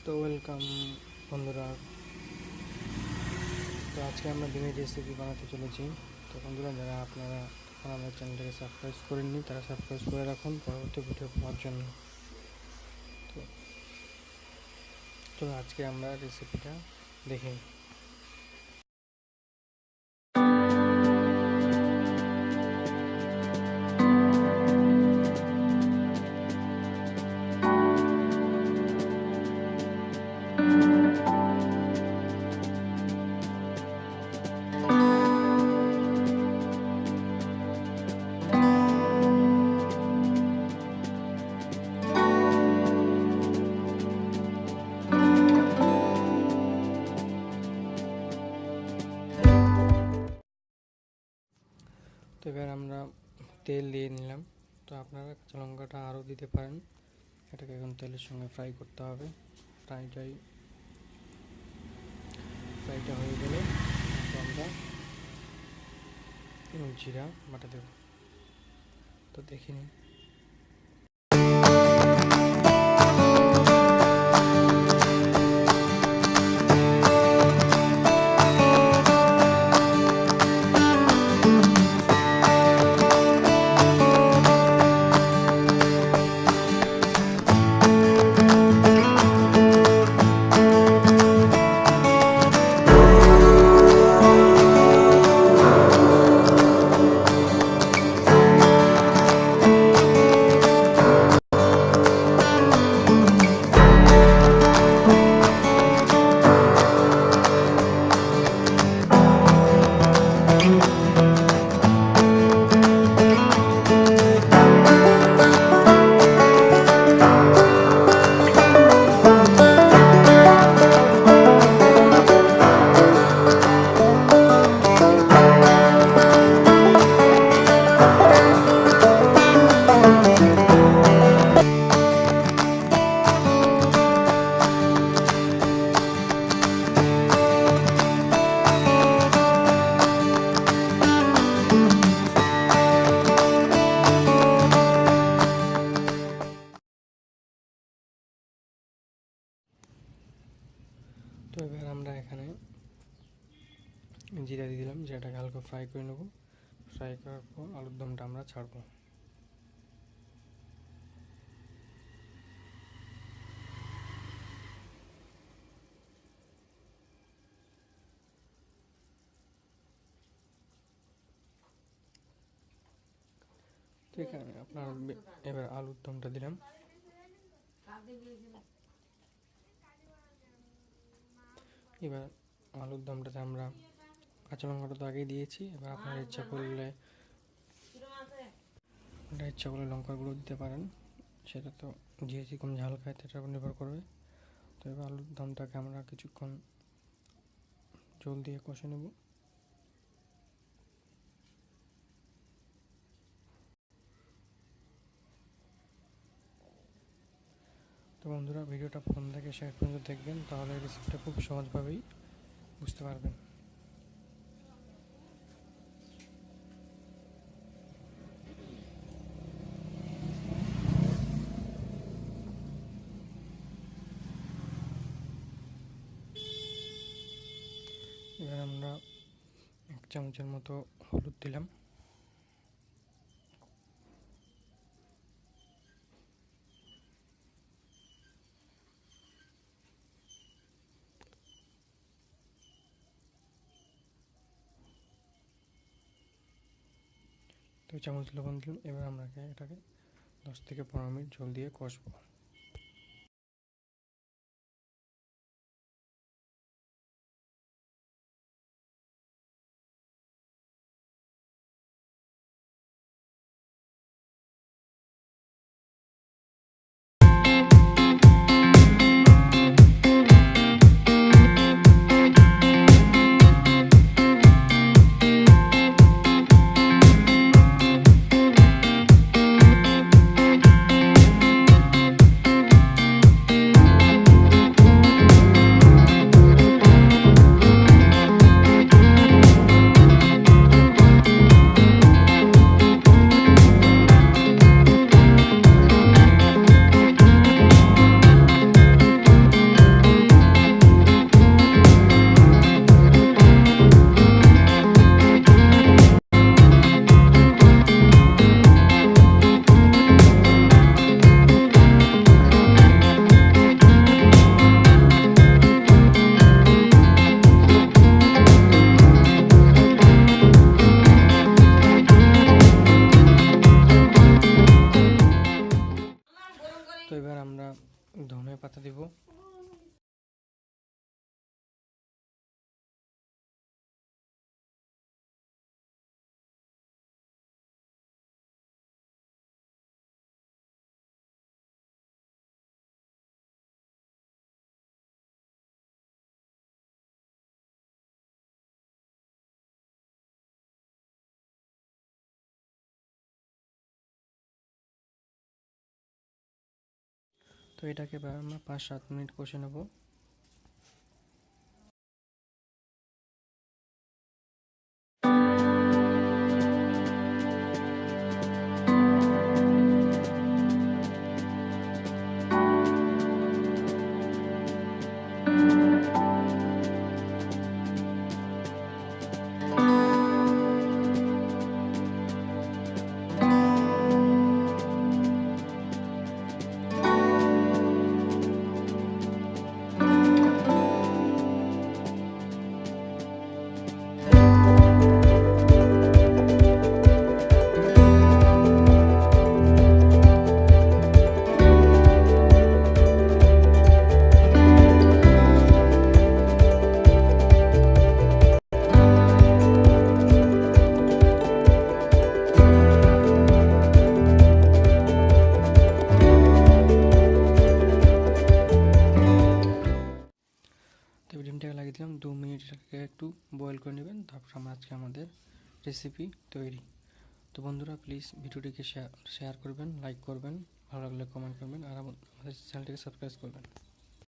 তো ওয়েলকাম বন্ধুরা। তো আজকে আমরা ডিমের রেসিপি বানাতে চলেছি। তো বন্ধুরা, যারা আপনারা এখন আমার চ্যানেলটাকে সাবস্ক্রাইব করেননি তারা সাবস্ক্রাইব করে রাখুন পরবর্তী ভিডিও পাওয়ার জন্য। তো তো আজকে আমরা রেসিপিটা দেখে নিই। তো এবার আমরা তেল দিয়ে নিলাম। তো আপনারা কাঁচা লঙ্কাটা আরও দিতে পারেন। এটাকে এখন তেলের সঙ্গে ফ্রাই করতে হবে। ফ্রাইটা হয়ে গেলে আমরা জিরা বাটা দেব। তো দেখে নিন। তো এবার আমরা এখানে জিরা দিয়ে দিলাম। জিরাটাকে হালকা ফ্রাই করে নেব। ফ্রাই করার পর আলুর দমটা আমরা ছাড়বো। তো এখানে আপনার এবার আলুর দমটা দিলাম। এবার আলুর দমটাতে আমরা কাঁচা লঙ্কাটা তো আগেই দিয়েছি। এবার আপনার ইচ্ছা করলে লঙ্কার গুঁড়ো দিতে পারেন। সেটা তো যে যেরকম ঝাল খায় সেটার উপর নির্ভর করবে। তো এবার আলুর দমটাকে আমরা কিছুক্ষণ জল দিয়ে কষে নেব। তো বন্ধুরা, ভিডিওটা প্রথম থেকে শেষ পর্যন্ত দেখবেন, তাহলে রেসিপিটা খুব সহজভাবেই বুঝতে পারবেন। এবার আমরা 1 চামচের মতো হলুদ দিলাম। তো চামচ লবণ দিলাম। এবার আমরা এটাকে 10 থেকে 15 মিনিট জল দিয়ে কষবো। পাতা দিব। তো এটাকে এবার আমরা 5-7 মিনিট কষে নেব। তো ডিমটাকে লাগিয়ে দিলাম, 2 মিনিট এটাকে একটু বয়েল করে নেবেন, তারপর আমাদের রেসিপি তৈরি। তো বন্ধুরা প্লিজ ভিডিওটিকে শেয়ার করবেন, লাইক করবেন, ভালো লাগলে কমেন্ট করবেন, আর আমাদের চ্যানেলটিকে সাবস্ক্রাইব করবেন।